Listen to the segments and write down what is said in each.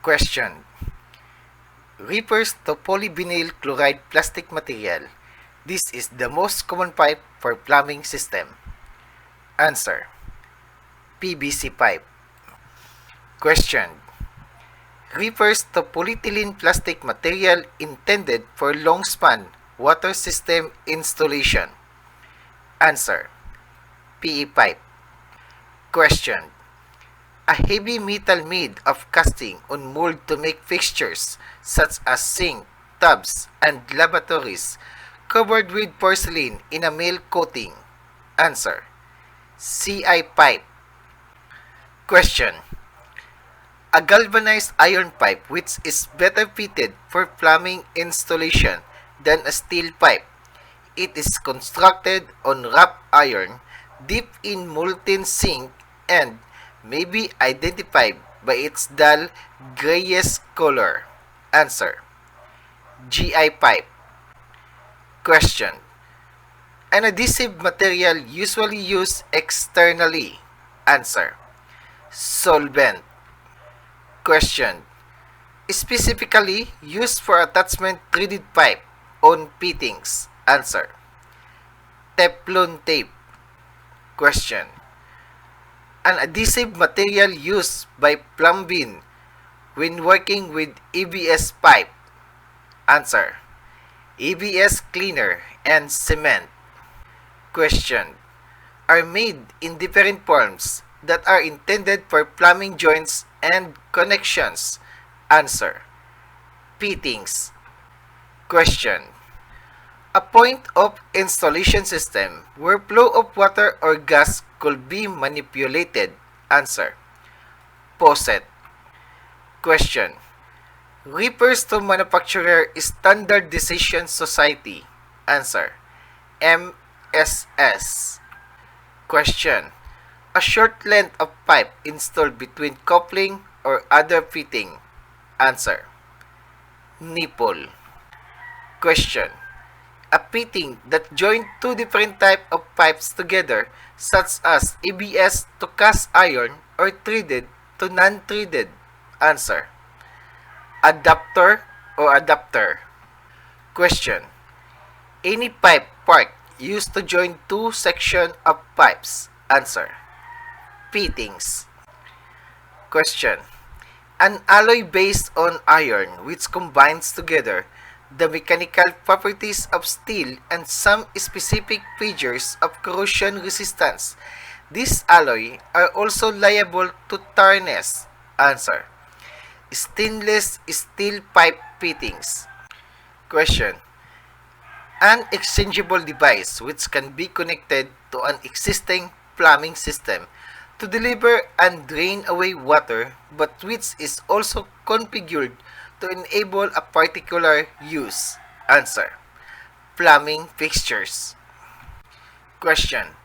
Question. Refers to polyvinyl chloride plastic material. This is the most common pipe for plumbing system. Answer. PVC pipe. Question. Refers to polyethylene plastic material intended for long span water system installation. Answer. PE pipe. Question. A heavy metal made of casting on mold to make fixtures such as sink, tubs, and lavatories covered with porcelain in a metal coating. Answer. CI pipe. Question. A galvanized iron pipe which is better fitted for plumbing installation than a steel pipe. It is constructed on wrought iron, dipped in molten zinc, and may be identified by its dull grayish color. Answer. GI pipe. Question. An adhesive material usually used externally. Answer. Solvent. Question. Specifically used for attachment threaded pipe on fittings. Answer. Teflon tape. Question. An adhesive material used by plumbing when working with ABS pipe. Answer. ABS cleaner and cement. Question. Are made in different forms that are intended for plumbing joints and connections. Answer. Fittings. Question. A point of installation system where flow of water or gas could be manipulated. Answer. Faucet. Question. Refers to Manufacturer Standardization Society. Answer. MSS. Question. A short length of pipe installed between coupling or other fitting. Answer. Nipple. Question. A fitting that joined two different types of pipes together, such as ABS to cast iron or threaded to non-threaded. Answer. Adapter or adapter. Question. Any pipe part used to join two sections of pipes. Answer. Fittings. Question. An alloy based on iron which combines together the mechanical properties of steel and some specific features of corrosion resistance. These alloy are also liable to tarnish. Answer. Stainless steel pipe fittings. Question. An exchangeable device which can be connected to an existing plumbing system to deliver and drain away water, but which is also configured to enable a particular use. Answer. Plumbing fixtures. Question.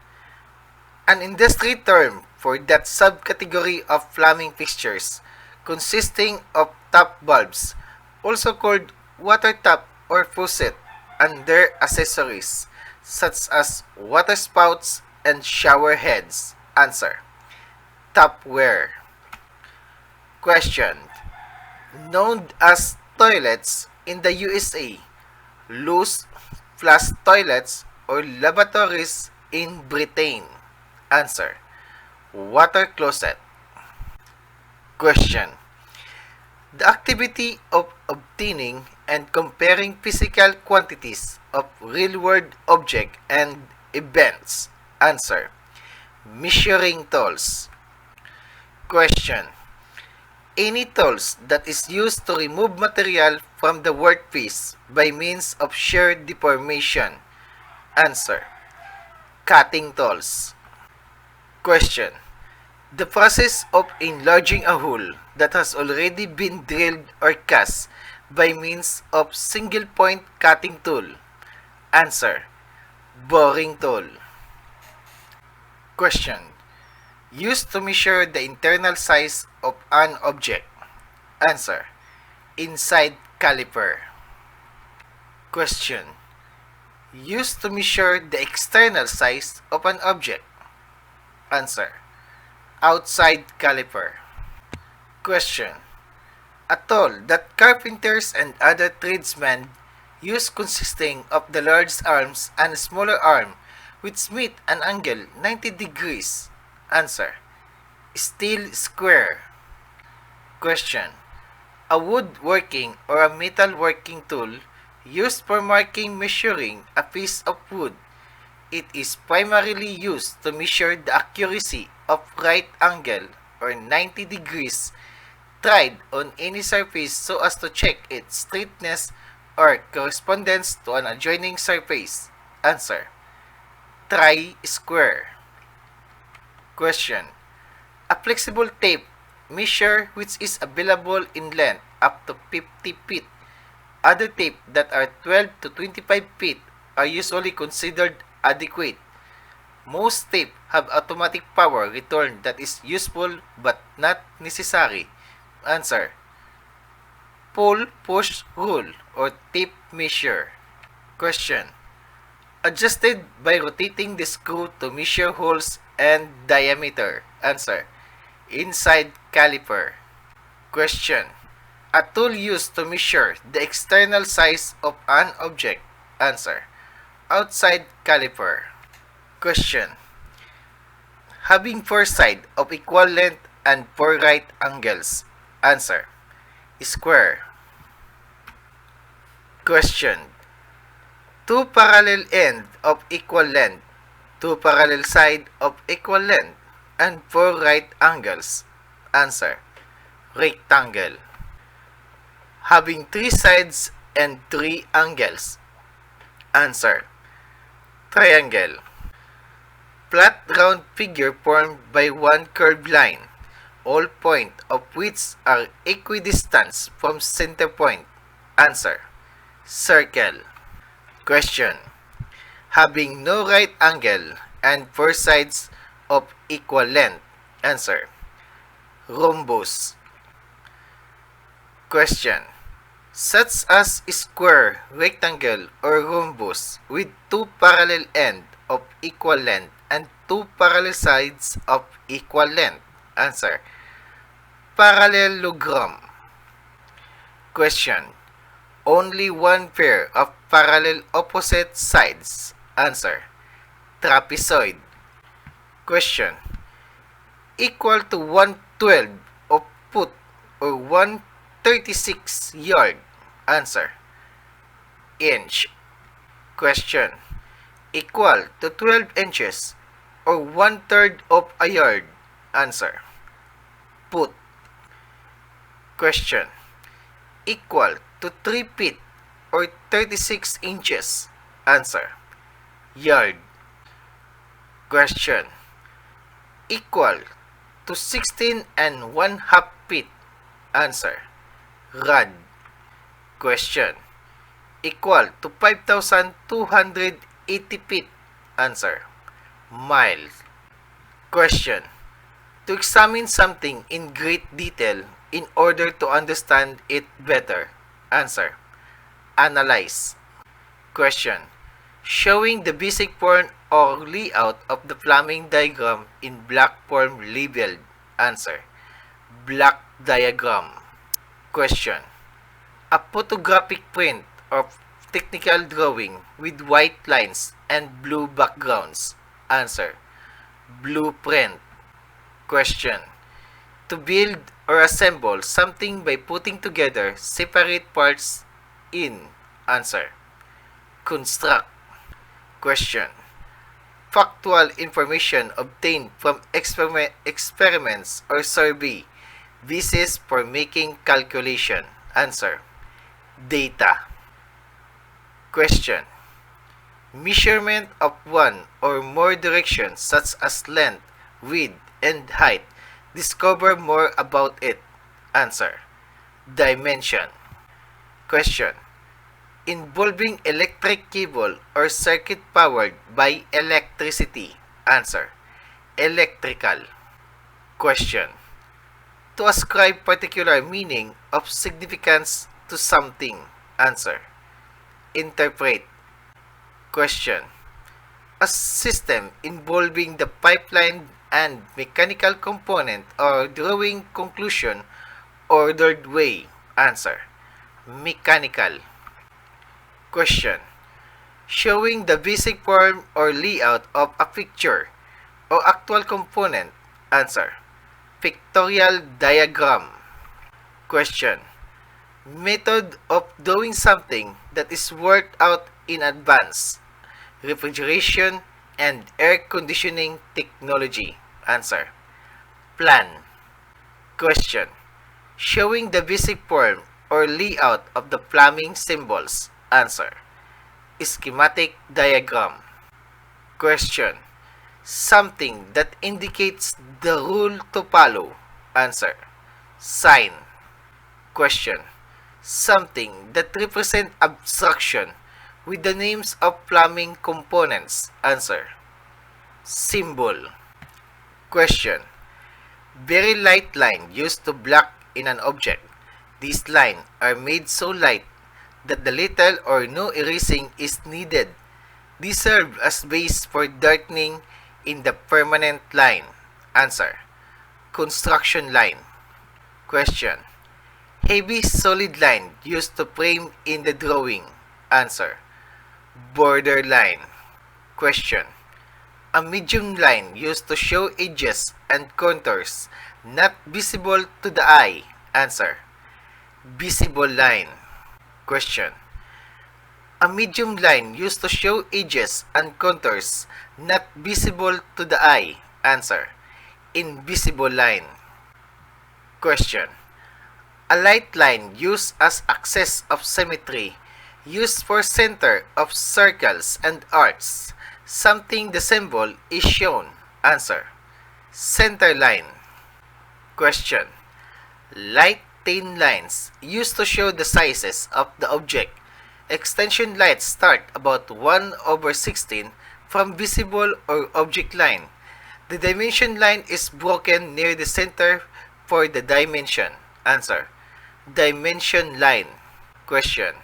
An industry term for that subcategory of plumbing fixtures consisting of tap valves, also called water tap or faucet, and their accessories, such as water spouts and shower heads. Answer. Tapware. Question. Known as toilets in the USA, loose flush toilets or lavatories in Britain. Answer. Water closet. Question. The activity of obtaining and comparing physical quantities of real-world objects and events. Answer. Measuring tools. Question. Any tools that is used to remove material from the workpiece by means of shear deformation. Answer. Cutting tools. Question. The process of enlarging a hole that has already been drilled or cast by means of single-point cutting tool. Answer. Boring tool. Question. Used to measure the internal size of an object. Answer. Inside caliper. Question. Used to measure the external size of an object. Answer. Outside caliper. Question. A tool that carpenters and other tradesmen use consisting of the large arms and a smaller arm which meet an angle 90 degrees. Answer. Steel square. Question. A woodworking or a metalworking tool used for marking measuring a piece of wood. It is primarily used to measure the accuracy of right angle or 90 degrees tried on any surface so as to check its straightness or correspondence to an adjoining surface. Answer. Tri-square. Question. A flexible tape measure which is available in length up to 50 feet. Other tape that are 12 to 25 feet are usually considered adequate. Most tape have automatic power return that is useful but not necessary. Answer. Pull-push rule or tape measure. Question. Adjusted by rotating the screw to measure holes and diameter. Answer. Inside caliper. Question. A tool used to measure the external size of an object. Answer. Outside caliper. Question. Having four sides of equal length and four right angles. Answer. Square. Question. Two parallel ends of equal length, two parallel sides of equal length, and four right angles. Answer. Rectangle. Having three sides and three angles. Answer. Triangle. Flat round figure formed by one curved line, all points of which are equidistant from center point. Answer. Circle. Question. Having no right angle and four sides of equal length. Answer. Rhombus. Question. Such as square, rectangle, or rhombus with two parallel ends of equal length and two parallel sides of equal length. Answer. Parallelogram. Question. Only one pair of parallel opposite sides. Answer. Trapezoid. Question. Equal to 1/12 of foot or 1/36 yard. Answer. Inch. Question. Equal to 12 inches or 1/3 of a yard. Answer. Foot. Question. Equal to 3 feet or 36 inches. Answer. Yard. Question. Equal to 16 and 1/2 feet. Answer. Rod. Question. Equal to 5,280 feet. Answer. Mile. Question. To examine something in great detail in order to understand it better. Answer. Analyze. Question. Showing the basic form or layout of the plumbing diagram in block form labeled. Answer. Block diagram. Question. A photographic print of technical drawing with white lines and blue backgrounds. Answer. Blueprint. Question. To build or assemble something by putting together separate parts in. Answer. Construct. Question. Factual information obtained from experiments or survey. Basis for making calculation. Answer. Data. Question. Measurement of one or more directions such as length, width, and height. Discover more about it. Answer. Dimension. Question. Involving electric cable or circuit powered by electricity. Answer. Electrical. Question. To ascribe particular meaning of significance to something. Answer. Interpret. Question. A system involving the pipeline and mechanical component or drawing conclusion ordered way. Answer. Mechanical. Question. Showing the basic form or layout of a picture o actual component. Answer. Pictorial diagram. Question. Method of doing something that is worked out in advance. Refrigeration and air conditioning technology. Answer. Plan. Question. Showing the basic form or layout of the plumbing symbols. Answer. Schematic diagram. Question. Something that indicates the rule to follow. Answer. Sign. Question. Something that represents abstraction with the names of plumbing components. Answer. Symbol. Question. Very light line used to block in an object. These lines are made so light that the little or no erasing is needed. These serve as base for darkening in the permanent line. Answer. Construction line. Question. Heavy solid line used to frame in the drawing. Answer. Border line. Question. A medium line used to show edges and contours not visible to the eye. Answer. Visible line. Question. A medium line used to show edges and contours not visible to the eye. Answer. Invisible line. Question. A light line used as axis of symmetry, used for center of circles and arcs. Something the symbol is shown. Answer. Center line. Question. Light thin lines used to show the sizes of the object. Extension lines start about 1/16 from visible or object line. The dimension line is broken near the center for the dimension. Answer. Dimension line. Question.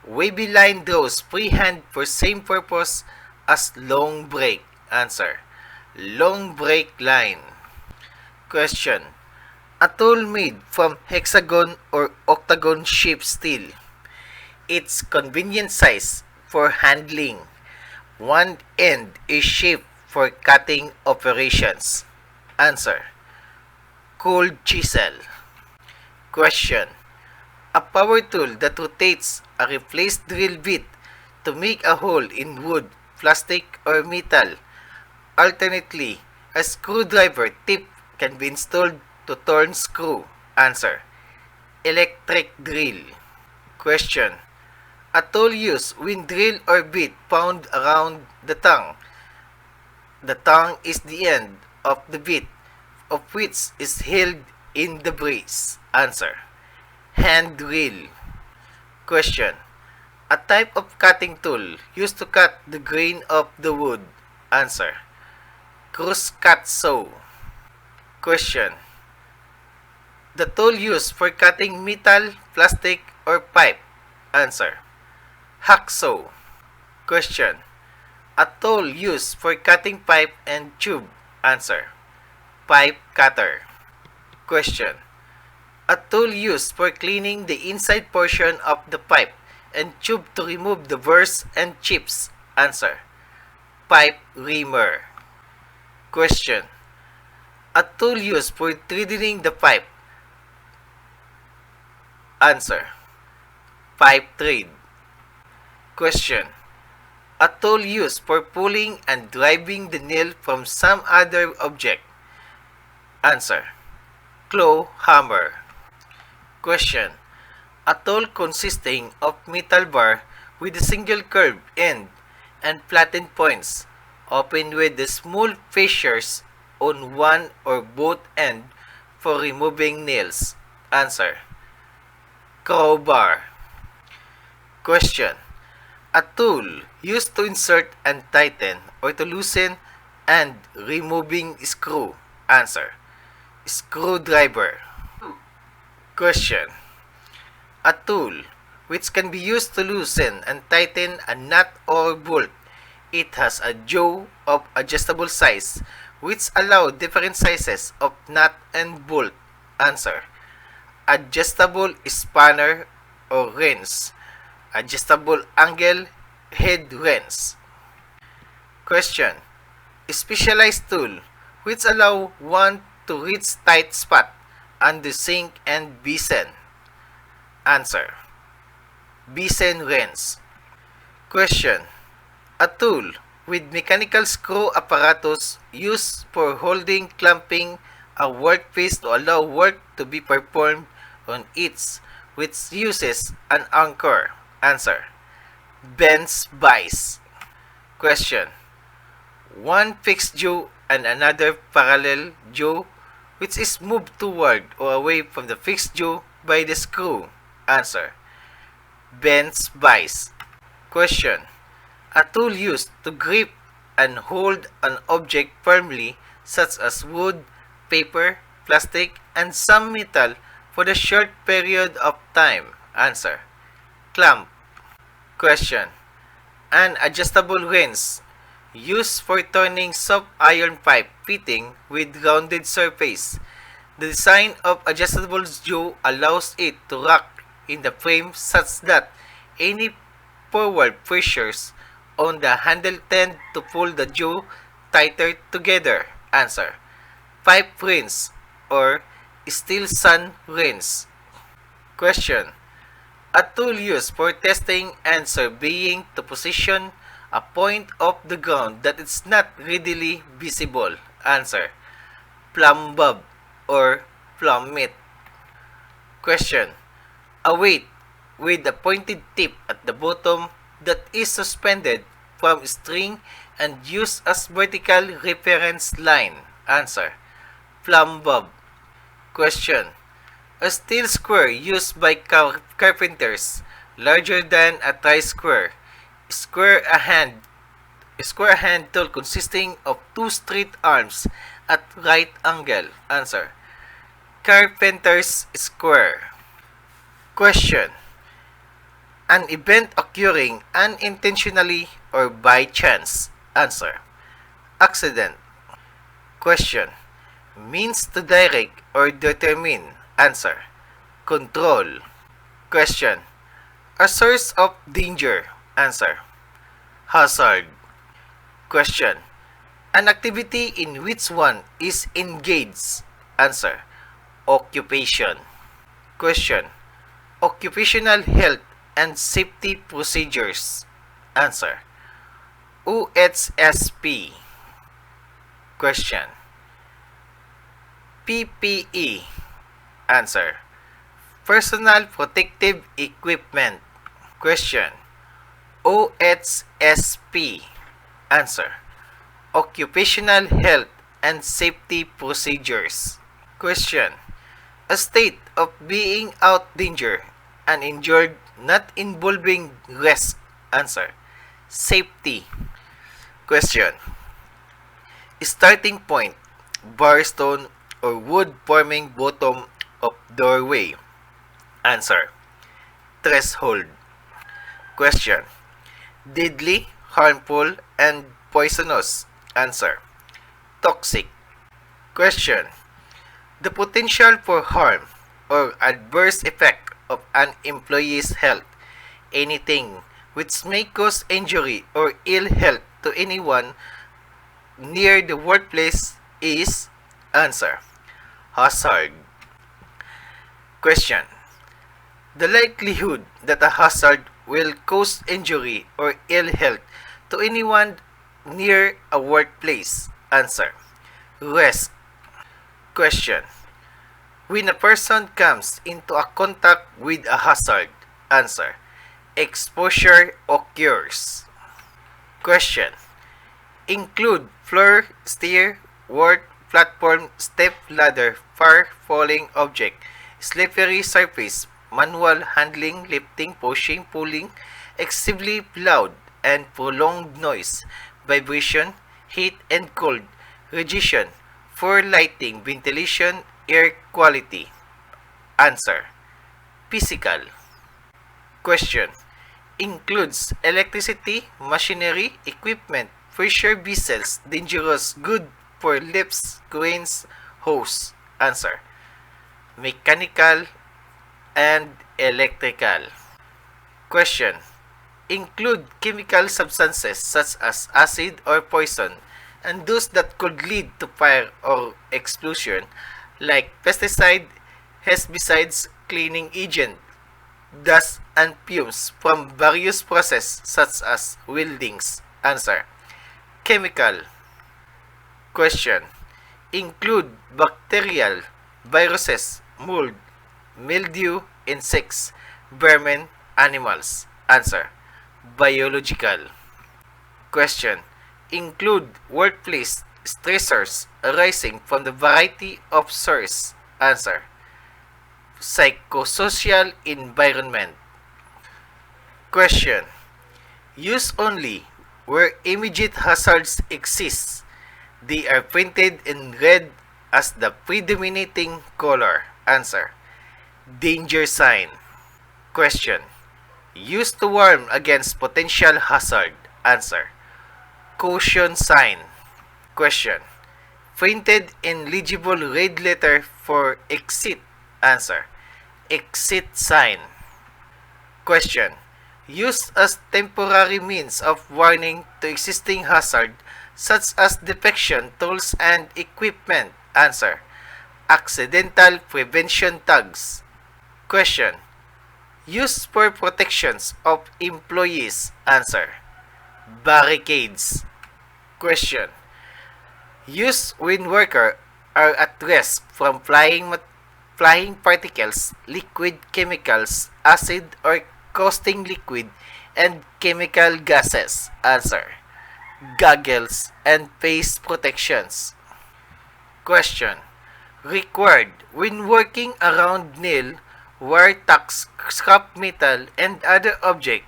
Wavy line draws freehand for same purpose as long break. Answer. Long break line. Question. A tool made from hexagon or octagon shaped steel. Its convenient size for handling. One end is shaped for cutting operations. Answer. Cold chisel. Question. A power tool that rotates a replaced drill bit to make a hole in wood, plastic, or metal. Alternately, a screwdriver tip can be installed to turn screw. Answer. Electric drill. Question. A tool used when drill or bit found around the tongue. The tongue is the end of the bit, of which is held in the brace. Answer. Hand drill. Question. A type of cutting tool used to cut the grain of the wood. Answer. Crosscut saw. Question. The tool used for cutting metal, plastic, or pipe. Answer. Hacksaw. Question. A tool used for cutting pipe and tube. Answer. Pipe cutter. Question. A tool used for cleaning the inside portion of the pipe and tube to remove the burrs and chips. Answer. Pipe reamer. Question. A tool used for threading the pipe. Answer. Pipe thread. Question. A tool used for pulling and driving the nail from some other object. Answer. Claw hammer. Question. A tool consisting of metal bar with a single curved end and flattened points, open with the small fissures on one or both ends for removing nails. Answer. Crowbar. Question. A tool used to insert and tighten or to loosen and removing screw. Answer. Screwdriver. Question. A tool which can be used to loosen and tighten a nut or bolt. It has a jaw of adjustable size which allow different sizes of nut and bolt. Answer. adjustable spanner or wrench, adjustable angle head wrench. Question. Specialized tool which allow one to reach tight spot under sink and basin. Answer. Basin wrench. Question. A tool with mechanical screw apparatus used for holding clamping a workpiece to allow work to be performed on it, which uses an anchor. Answer. Bends vice. Question. One fixed jaw and another parallel jaw which is moved toward or away from the fixed jaw by the screw. Answer. Bends vice. Question. A tool used to grip and hold an object firmly such as wood, paper, plastic, and some metal for a short period of time. Answer. Clamp. Question. An adjustable wrench used for turning soft iron pipe fitting with rounded surface. The design of adjustable jaw allows it to rock in the frame such that any forward pressures on the handle tend to pull the jaw tighter together. Answer. Pipe wrench or steel sun wrench. Question. A tool used for testing and surveying to position a point of the ground that is not readily visible. Answer. Plumb or plummet. Question. A weight with a pointed tip at the bottom that is suspended from string and used as vertical reference line. Answer. Plumb. Question. A steel square used by carpenters, larger than a tri-square. Square a hand tool consisting of two straight arms at right angle. Answer. Carpenter's square. Question. An event occurring unintentionally or by chance. Answer. Accident. Question. Means to direct or determine. Answer. Control. Question. A source of danger. Answer. Hazard. Question. An activity in which one is engaged. Answer. Occupation. Question. Occupational health and safety procedures. Answer. OHSP. Question. PPE. Answer. Personal protective equipment. Question. OHSP. Answer. Occupational health and safety procedures. Question. A state of being out danger and injured not involving risk. Answer. Safety. Question. Starting point, bar stone or wood forming bottom of doorway. Answer. Threshold. Question. Deadly, harmful, and poisonous. Answer. Toxic. Question. The potential for harm or adverse effect of an employee's health. Anything which may cause injury or ill health to anyone near the workplace is. Answer. Hazard. Question. The likelihood that a hazard will cause injury or ill health to anyone near a workplace. Answer. Risk. Question. When a person comes into a contact with a hazard. Answer. Exposure occurs. Question. Include floor, stair, ward, platform, step, ladder, far falling object, slippery surface, manual handling, lifting, pushing, pulling, excessively loud and prolonged noise, vibration, heat and cold, radiation, for lighting, ventilation, air quality. Answer. Physical. Question. Includes electricity, machinery, equipment, pressure vessels, dangerous, good for lifts, cranes, hose. Answer. Mechanical and electrical. Question. Include chemical substances such as acid or poison and those that could lead to fire or explosion like pesticide, herbicides, cleaning agent, dust and fumes from various processes such as weldings. Answer. Chemical. Question. Include bacterial, viruses, mold, mildew, insects, vermin, animals. Answer. Biological. Question. Include workplace stressors arising from the variety of sources. Answer. Psychosocial environment. Question. Use only where immediate hazards exist. They are printed in red as the predominating color. Answer. Danger sign. Question. Used to warn against potential hazard. Answer. Caution sign. Question. Printed in legible red letter for exit. Answer. Exit sign. Question. Used as temporary means of warning to existing hazard such as defection tools and equipment. Answer. Accidental prevention tags. Question. Used for protections of employees. Answer. Barricades. Question. Used when workers are at rest from flying particles, liquid chemicals, acid or caustic liquid, and chemical gases. Answer. Goggles and face protections. Question. Required when working around nail, wire tacks, scrap metal, and other objects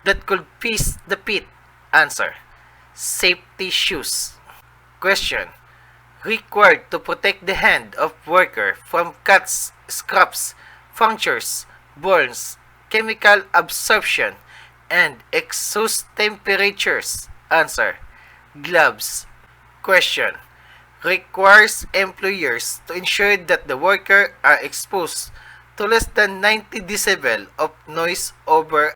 that could pierce the pit. Answer. Safety shoes. Question. Required to protect the hand of worker from cuts, scraps, punctures, burns, chemical absorption, and exhaust temperatures. Answer. Gloves. Question. Requires employers to ensure that the worker are exposed to less than 90 decibel of noise over